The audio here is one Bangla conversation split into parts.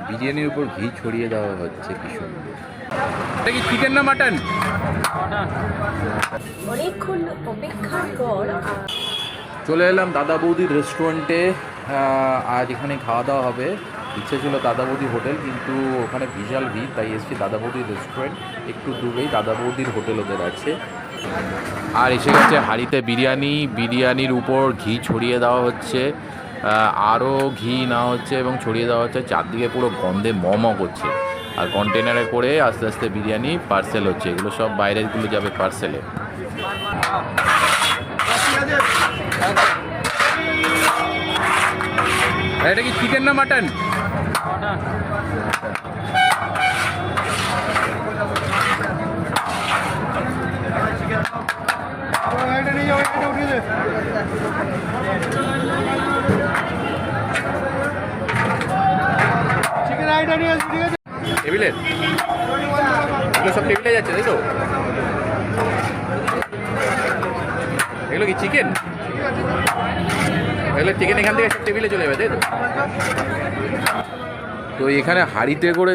বিরিয়ানির উপর ঘি ছড়িয়ে দেওয়া হচ্ছে কি সুন্দর। এটা কি চিকেন না মাটন? অনেকক্ষণ অপেক্ষার পর চলে এলাম দাদা বৌদির রেস্টুরেন্টে। আজ এখানে খাওয়া দাওয়া হবে। ইচ্ছে ছিল দাদা বৌদি হোটেল, কিন্তু ওখানে বিশাল ভিড়, তাই এসেছি দাদা বৌদির রেস্টুরেন্ট। একটু দূরেই দাদা বৌদির হোটেল ওদের আছে। আর এসে গেছে হাঁড়িতে বিরিয়ানি, বিরিয়ানির উপর ঘি ছড়িয়ে দেওয়া হচ্ছে, আরও ঘি নেওয়া হচ্ছে এবং ছড়িয়ে দেওয়া হচ্ছে। চারদিকে পুরো গন্ধে ম করছে। আর কন্টেনারে করে আস্তে আস্তে বিরিয়ানি পার্সেল হচ্ছে। এগুলো সব বাইরেরগুলো যাবে পার্সেলে। এটা কি চিকেন না মাটন? টেবিলের এগুলো সব টেবিলে যাচ্ছে, তাই তো? এগুলো কি চিকেন? এগুলো চিকেন এখান থেকে সব টেবিলে চলে যাবে, তাই তো? তো এখানে হাঁড়িতে করে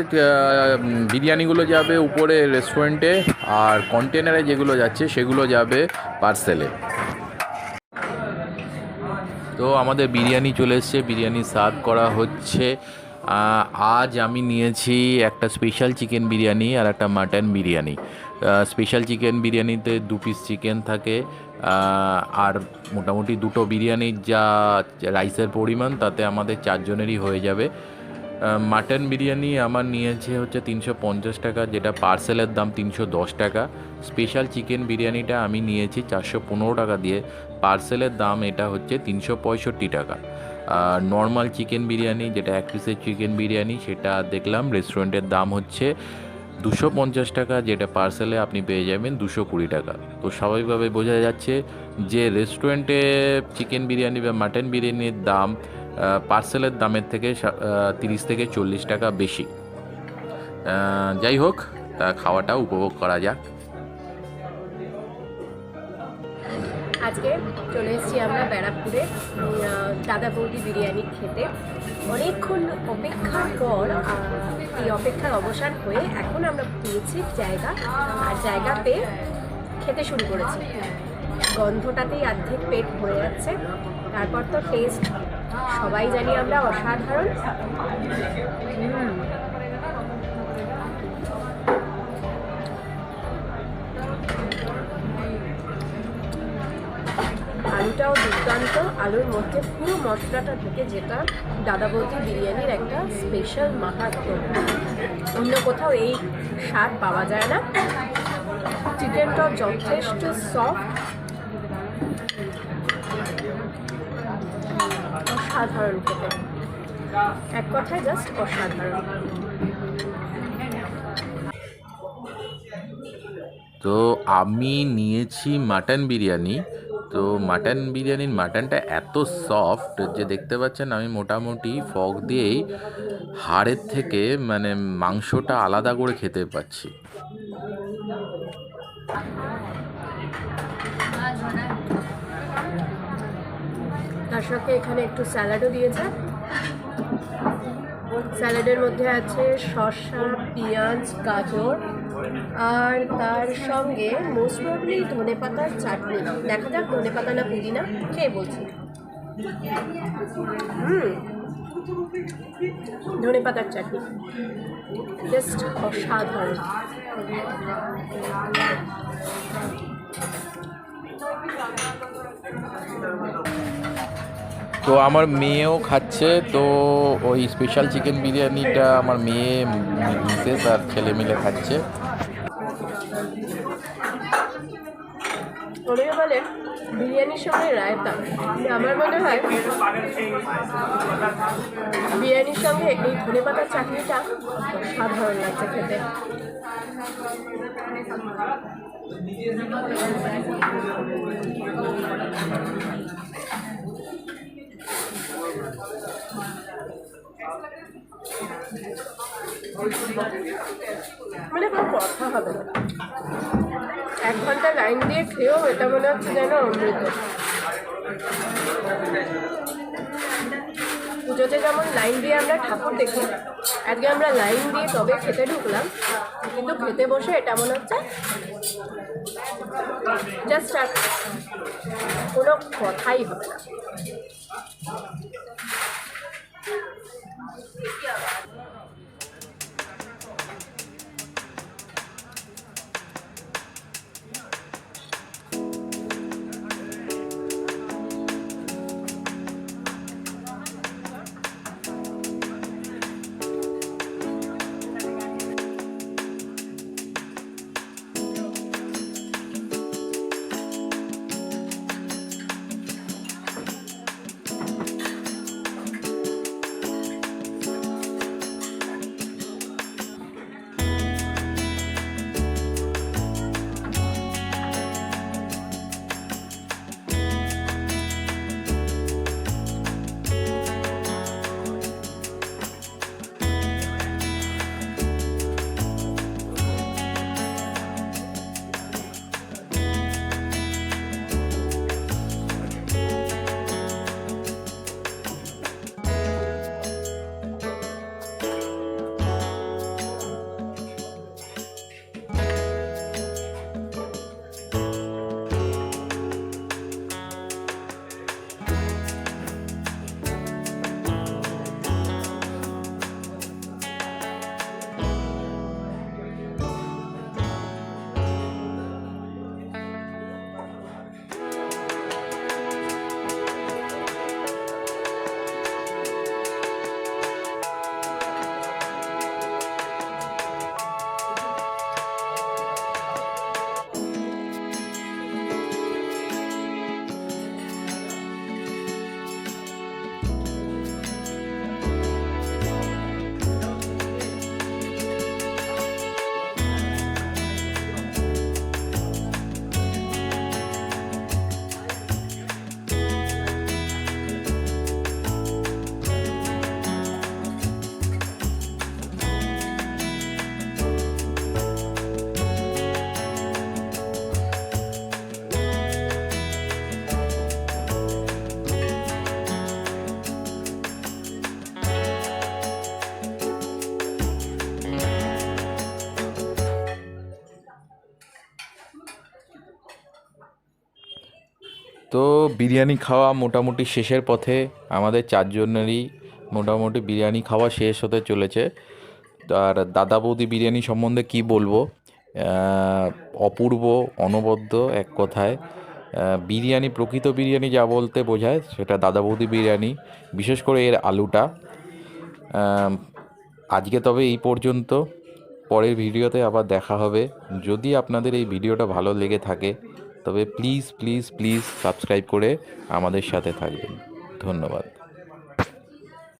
বিরিয়ানিগুলো যাবে উপরে রেস্টুরেন্টে, আর কন্টেনারে যেগুলো যাচ্ছে সেগুলো যাবে পার্সেলে। তো আমাদের বিরিয়ানি চলে এসছে, বিরিয়ানি সার্ভ করা হচ্ছে। আজ আমি নিয়েছি একটা স্পেশাল চিকেন বিরিয়ানি আর একটা মাটন বিরিয়ানি। স্পেশাল চিকেন বিরিয়ানিতে 2 পিস চিকেন থাকে, আর মোটামুটি 2টো বিরিয়ানির যা রাইসের পরিমাণ তাতে আমাদের 4 জনেরই হয়ে যাবে। মাটন বিরিয়ানি আমার নিয়েছে হচ্ছে 350 টাকা, যেটা পার্সেলের দাম 310 টাকা। স্পেশাল চিকেন বিরিয়ানিটা আমি নিয়েছি 415 টাকা দিয়ে, পার্সেলের দাম এটা হচ্ছে 365 টাকা। আর নর্মাল চিকেন বিরিয়ানি, যেটা 1 পিসের চিকেন বিরিয়ানি, সেটা দেখলাম রেস্টুরেন্টের দাম হচ্ছে 250 টাকা, যেটা পার্সেলে আপনি পেয়ে যাবেন 220 টাকা। তো স্বাভাবিকভাবে বোঝা যাচ্ছে যে রেস্টুরেন্টে চিকেন বিরিয়ানি বা মাটন বিরিয়ানির দাম পার্সেলের দামের থেকে 30 থেকে 40 টাকা বেশি। যাই হোক, তা খাওয়াটা উপভোগ করা যাক। আজকে চলে এসেছি আমরা ব্যারাকপুরে দাদা বৌদি বিরিয়ানি খেতে। অনেকক্ষণ অপেক্ষার পর এই অপেক্ষার অবসান হয়ে এখন আমরা পেয়েছি জায়গা, আর জায়গা পেয়ে খেতে শুরু করেছি। গন্ধটাতেই অর্ধেক পেট ভরে যাচ্ছে। তারপর তো টেস্ট সবাই জানি আমরা অসাধারণ। আলুটাও দুর্দান্ত, আলুর মধ্যে পুরো মশলাটা ঢুকে, যেটা দাদা বৌদি বিরিয়ানির একটা স্পেশাল মাহাত্ম্য। অন্য কোথাও এই স্বাদ পাওয়া যায় না। চিকেনটাও যথেষ্ট সফট, অসাধারণ খেতে, এক কথায় জাস্ট অসাধারণ। তো আমি নিয়েছি মাটন বিরিয়ানি। তো মাটন বিরিয়ানির মাটনটা এত সফট যে দেখতে পাচ্ছেন আমি মোটামুটি ফক দিয়েই হাড়ের থেকে মানে মাংসটা আলাদা করে খেতে পাচ্ছি। তার সাথে এখানে একটু স্যালাডও দিয়েছে। স্যালাডের মধ্যে আছে শসা, পেঁয়াজ, গাজর, আর তার সঙ্গে মোস্ট প্রবলি ধনেপাতার চাটনি। দেখা যাক ধনেপাতা না পুদিনা, খেয়ে বলছি। ধনেপাতার চাটনি জাস্ট অসাধারণ। তো আমার মেয়েও খাচ্ছে। তো ওই স্পেশাল চিকেন বিরিয়ানিটা আমার মেয়ে, মিসেস আর ছেলে মিলে খাচ্ছে। অনেকে বলে বিরিয়ানির সঙ্গে রায়তা, আমার মনে হয় বিরিয়ানির সঙ্গে এই ধনেপাতার চাটনিটা সাধারণ লাগছে খেতে। মানে কোনো কথা হবে না। 1 ঘন্টা লাইন দিয়ে খেয়েও এটা মনে হচ্ছে যেন অমৃত। পুজোতে যেমন লাইন দিয়ে আমরা ঠাকুর দেখি, আজকে আমরা লাইন দিয়ে তবে খেতে ঢুকলাম, কিন্তু খেতে বসে এটা মনে হচ্ছে জাস্ট আর কোনো কথাই হবে না। তো বিরিয়ানি খাওয়া মোটামুটি শেষের পথে, আমাদের চারজনেরই মোটামুটি বিরিয়ানি খাওয়া শেষ হতে চলেছে। আর দাদা বৌদি বিরিয়ানি সম্বন্ধে কি বলবো, অপূর্ব, অনবদ্য এক কথায়। বিরিয়ানি, প্রকৃত বিরিয়ানি যা বলতে বোঝায় সেটা দাদা বৌদি বিরিয়ানি, বিশেষ করে এর আলুটা। আজকে তবে এই পর্যন্ত, পরের ভিডিওতে আবার দেখা হবে। যদি আপনাদের এই ভিডিওটা ভালো লেগে থাকে তবে প্লিজ প্লিজ প্লিজ সাবস্ক্রাইব করে আমাদের সাথে থাকবেন। ধন্যবাদ।